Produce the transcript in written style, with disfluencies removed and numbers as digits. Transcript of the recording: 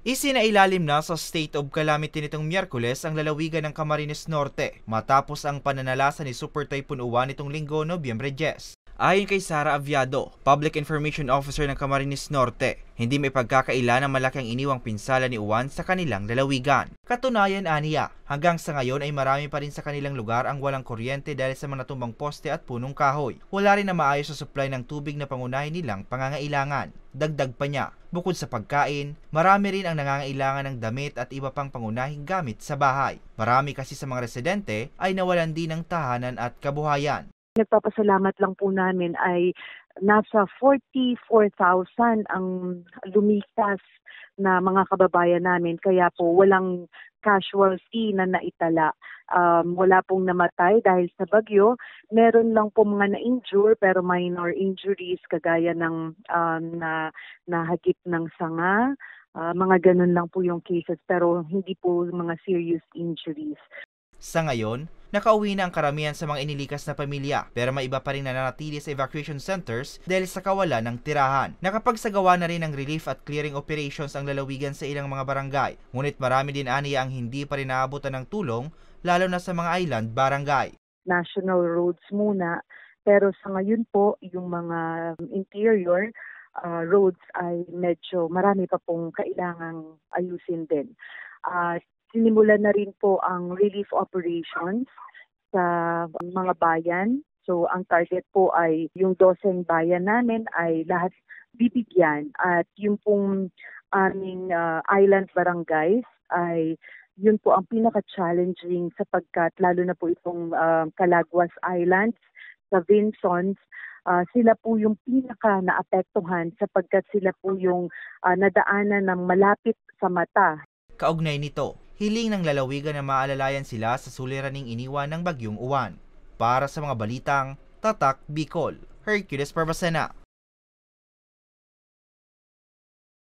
Isinailalim na sa state of calamity nitong Miyerkules ang lalawigan ng Camarines Norte matapos ang pananalasa ni Super Typhoon Uwan nitong Linggo, Nobyembre 10. Ayon kay Sara Aviado, Public Information Officer ng Camarines Norte, hindi may pagkakaila na malaki ang iniwang pinsala ni Uwan sa kanilang lalawigan. Katunayan aniya, hanggang sa ngayon ay marami pa rin sa kanilang lugar ang walang kuryente dahil sa mga natumbang poste at punong kahoy. Wala rin na maayos sa supply ng tubig na pangunahin nilang pangangailangan. Dagdag pa niya, bukod sa pagkain, marami rin ang nangangailangan ng damit at iba pang pangunahing gamit sa bahay. Marami kasi sa mga residente ay nawalan din ng tahanan at kabuhayan. Nagpapasalamat lang po namin ay nasa 44,000 ang lumikas na mga kababayan namin. Kaya po walang casualty na naitala. Wala pong namatay dahil sa bagyo. Meron lang po mga na-injure pero minor injuries kagaya ng nahagip ng sanga. Mga ganun lang po yung cases pero hindi po mga serious injuries. Sa ngayon, nakauwi na ang karamihan sa mga inilikas na pamilya pero may iba pa rin nananatili sa evacuation centers dahil sa kawalan ng tirahan. Nakapagsagawa na rin ng relief at clearing operations ang lalawigan sa ilang mga barangay. Ngunit marami din aniya ang hindi pa rin naabutan ng tulong lalo na sa mga island barangay. National roads muna pero sa ngayon po yung mga interior roads ay medyo marami pa pong kailangang ayusin din. Sinimulan na rin po ang relief operations sa mga bayan. So ang target po ay yung 12 bayan namin ay lahat bibigyan at yung pong aming island barangays ay yun po ang pinaka-challenging sapagkat lalo na po itong Calaguas Islands sa Vinsons, sila po yung pinaka-naapektuhan sapagkat sila po yung nadaanan ng malapit sa mata. Kaugnay nito, hiling ng lalawigan na maalalayan sila sa suliraning iniwan ng bagyong Uwan. Para sa mga balitang Tatak Bicol, Hercules Barbacena.